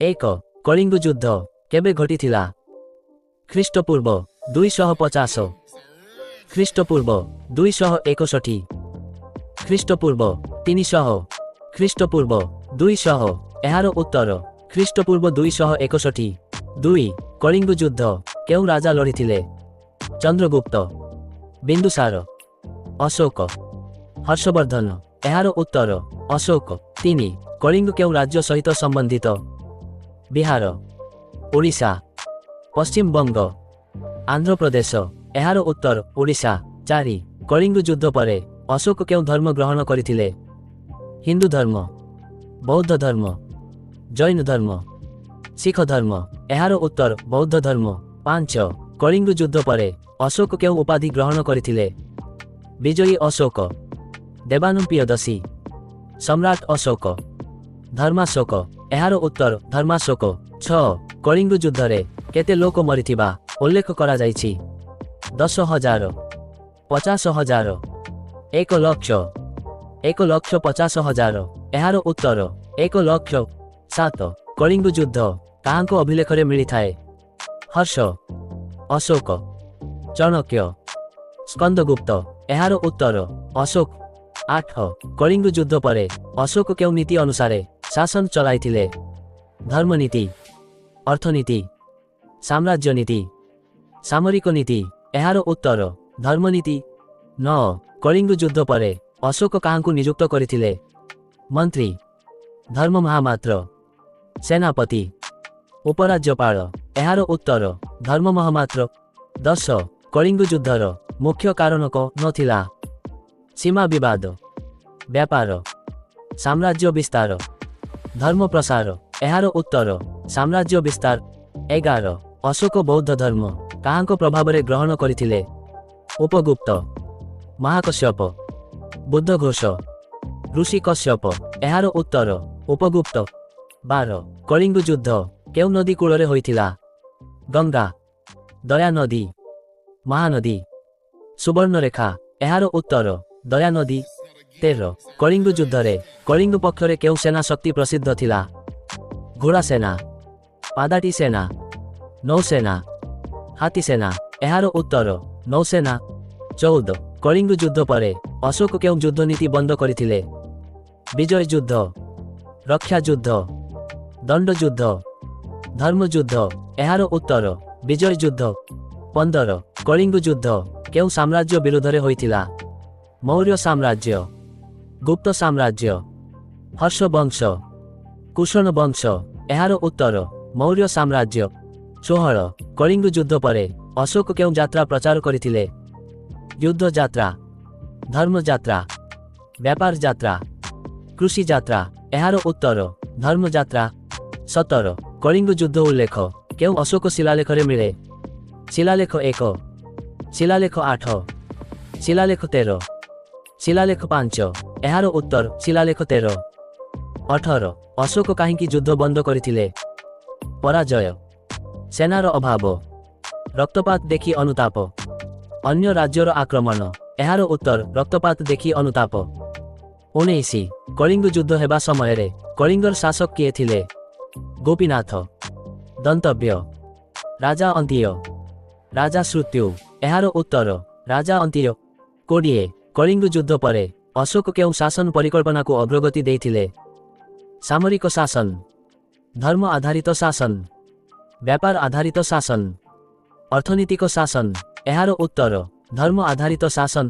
ଏକ କଳିଙ୍ଗ ଯୁଦ୍ଧ କେବେ ଘଟିଥିଲା? ଖ୍ରୀଷ୍ଟପୂର୍ବ 250, ଖ୍ରୀଷ୍ଟପୂର୍ବ 261, ଖ୍ରୀଷ୍ଟପୂର୍ବ 300, ଖ୍ରୀଷ୍ଟପୂର୍ବ 200। ଏହାର ଉତ୍ତର ଖ୍ରୀଷ୍ଟପୂର୍ବ 261। 2 କଳିଙ୍ଗ ଯୁଦ୍ଧ କେଉଁ ରାଜା ଲଢ଼ିଥିଲେ? ଚନ୍ଦ୍ରଗୁପ୍ତ, ବିନ୍ଦୁସାର, ଅଶୋକ, ହର୍ଷବର୍ଦ୍ଧନ। ଏହାର ଉତ୍ତର ଅଶୋକ। 3 କଳିଙ୍ଗ କେଉଁ ରାଜ୍ୟ ସହିତ ସମ୍ବନ୍ଧିତ? ବିହାର, ଓଡ଼ିଶା, ପଶ୍ଚିମବଙ୍ଗ, ଆନ୍ଧ୍ରପ୍ରଦେଶ। ଏହାର ଉତ୍ତର ଓଡ଼ିଶା। 4 କଳିଙ୍ଗ ଯୁଦ୍ଧ ପରେ ଅଶୋକ କେଉଁ ଧର୍ମ ଗ୍ରହଣ କରିଥିଲେ? ହିନ୍ଦୁ ଧର୍ମ, ବୌଦ୍ଧ ଧର୍ମ, ଜୈନ ଧର୍ମ, ଶିଖ ଧର୍ମ। ଏହାର ଉତ୍ତର ବୌଦ୍ଧ ଧର୍ମ। 5 କଳିଙ୍ଗ ଯୁଦ୍ଧ ପରେ ଅଶୋକ କେଉଁ ଉପାଧି ଗ୍ରହଣ କରିଥିଲେ? ବିଜୟୀ ଅଶୋକ, ଦେବାନମ୍ପିୟଦସୀ, ସମ୍ରାଟ ଅଶୋକ, ଧର୍ମାଶୋକ। ଏହାର ଉତ୍ତର ଧର୍ମାଶୋକ। 6 କଳିଙ୍ଗ ଯୁଦ୍ଧରେ କେତେ ଲୋକ ମରିଥିବା ଉଲ୍ଲେଖ କରାଯାଇଛି? 10,000, 50,000, 1,00,000, 1,50,000। ଏହାର ଉତ୍ତର 1,00,000। 7 କଳିଙ୍ଗ ଯୁଦ୍ଧ କାହାଙ୍କ ଅଭିଲେଖରେ ମିଳିଥାଏ? ହର୍ଷ, ଅଶୋକ, ଚାଣକ୍ୟ, ସ୍କନ୍ଦଗୁପ୍ତ। ଏହାର ଉତ୍ତର ଅଶୋକ। 8 କଳିଙ୍ଗ ଯୁଦ୍ଧ ପରେ ଅଶୋକ କେଉଁ ନୀତି ଅନୁସାରେ ଶାସନ ଚଳାଇଥିଲେ? ଧର୍ମନୀତି, ଅର୍ଥନୀତି, ସାମ୍ରାଜ୍ୟ ନୀତି, ସାମରିକ ନୀତି। ଏହାର ଉତ୍ତର ଧର୍ମନୀତି। 9 କଳିଙ୍ଗ ଯୁଦ୍ଧ ପରେ ଅଶୋକ କାହାଙ୍କୁ ନିଯୁକ୍ତ କରିଥିଲେ? ମନ୍ତ୍ରୀ, ଧର୍ମ ମହାମାତ୍ର, ସେନାପତି, ଉପରାଜ୍ୟପାଳ। ଏହାର ଉତ୍ତର ଧର୍ମ ମହାମାତ୍ର। 10 କଳିଙ୍ଗ ଯୁଦ୍ଧର ମୁଖ୍ୟ କାରଣ କ'ଣ ନଥିଲା? ସୀମା ବିବାଦ, ବ୍ୟାପାର, ସାମ୍ରାଜ୍ୟ ବିସ୍ତାର, ଧର୍ମ ପ୍ରସାର। ଏହାର ଉତ୍ତର ସାମ୍ରାଜ୍ୟ ବିସ୍ତାର। 11 ଅଶୋକ ବୌଦ୍ଧ ଧର୍ମ କାହାଙ୍କ ପ୍ରଭାବରେ ଗ୍ରହଣ କରିଥିଲେ? ଉପଗୁପ୍ତ, ମହାକଶ୍ୟପ, ବୁଦ୍ଧଘୋଷ, ଋଷି କଶ୍ୟପ। ଏହାର ଉତ୍ତର ଉପଗୁପ୍ତ। 12 କଳିଙ୍ଗ ଯୁଦ୍ଧ କେଉଁ ନଦୀ କୂଳରେ ହୋଇଥିଲା? ଗଙ୍ଗା, ଦୟାନଦୀ, ମହାନଦୀ, ସୁବର୍ଣ୍ଣରେଖା। ଏହାର ଉତ୍ତର ଦୟାନଦୀ। 13 କଳିଙ୍ଗ ଯୁଦ୍ଧରେ କଳିଙ୍ଗ ପକ୍ଷରେ କେଉଁ ସେନା ଶକ୍ତି ପ୍ରସିଦ୍ଧ ଥିଲା? ଘୋଡ଼ା ସେନା, ପାଦାଟି ସେନା, ନୌସେନା, ହାତୀ ସେନା। ଏହାର ଉତ୍ତର ନୌସେନା। 14 କଳିଙ୍ଗ ଯୁଦ୍ଧ ପରେ ଅଶୋକ କେଉଁ ଯୁଦ୍ଧ ନୀତି ବନ୍ଦ କରିଥିଲେ? ବିଜୟ ଯୁଦ୍ଧ, ରକ୍ଷା ଯୁଦ୍ଧ, ଦଣ୍ଡ ଯୁଦ୍ଧ, ଧର୍ମ ଯୁଦ୍ଧ। ଏହାର ଉତ୍ତର ବିଜୟ ଯୁଦ୍ଧ। 15 କଳିଙ୍ଗ ଯୁଦ୍ଧ କେଉଁ ସାମ୍ରାଜ୍ୟ ବିରୋଧରେ ହୋଇଥିଲା? ମୌର୍ଯ୍ୟ ସାମ୍ରାଜ୍ୟ, ଗୁପ୍ତ ସାମ୍ରାଜ୍ୟ, ହର୍ଷ ବଂଶ, କୁଷଣ ବଂଶ। ଏହାର ଉତ୍ତର ମୌର୍ଯ୍ୟ ସାମ୍ରାଜ୍ୟ। 16 କଳିଙ୍ଗ ଯୁଦ୍ଧ ପରେ ଅଶୋକ କେଉଁ ଯାତ୍ରା ପ୍ରଚାର କରିଥିଲେ? ଯୁଦ୍ଧ ଯାତ୍ରା, ଧର୍ମଯାତ୍ରା, ବ୍ୟାପାର ଯାତ୍ରା, କୃଷି ଯାତ୍ରା। ଏହାର ଉତ୍ତର ଧର୍ମଯାତ୍ରା। 17 କଳିଙ୍ଗ ଯୁଦ୍ଧ ଉଲ୍ଲେଖ କେଉଁ ଅଶୋକ ଶିଳାଲେଖରେ ମିଳେ? ଶିଳାଲେଖ 1, ଶିଳାଲେଖ 8, ଶିଳାଲେଖ 13, ଶିଳାଲେଖ 5। ଏହାର ଉତ୍ତର ଶିଳାଲେଖ 13। 18 ଅଶୋକ କାହିଁକି ଯୁଦ୍ଧ ବନ୍ଦ କରିଥିଲେ? ପରାଜୟ, ସେନାର ଅଭାବ, ରକ୍ତପାତ ଦେଖି ଅନୁତାପ, ଅନ୍ୟ ରାଜ୍ୟର ଆକ୍ରମଣ। ଏହାର ଉତ୍ତର ରକ୍ତପାତ ଦେଖି ଅନୁତାପ। 19 କଳିଙ୍ଗ ଯୁଦ୍ଧ ହେବା ସମୟରେ କଳିଙ୍ଗର ଶାସକ କିଏ ଥିଲେ? ଗୋପୀନାଥ, ଦନ୍ତବ୍ୟ, ରାଜା ଅନ୍ତିୟ, ରାଜା ଶ୍ରୁତ୍ୟୁ। ଏହାର ଉତ୍ତର ରାଜା ଅନ୍ତିୟ। 20 କଳିଙ୍ଗ ଯୁଦ୍ଧ ପରେ ଅଶୋକ କେଉଁ ଶାସନ ପରିକଳ୍ପନାକୁ ଅଗ୍ରଗତି ଦେଇଥିଲେ? ସାମରିକ ଶାସନ, ଧର୍ମ ଆଧାରିତ ଶାସନ, ବ୍ୟାପାର ଆଧାରିତ ଶାସନ, ଅର୍ଥନୀତିକ ଶାସନ। ଏହାର ଉତ୍ତର ଧର୍ମ ଆଧାରିତ ଶାସନ।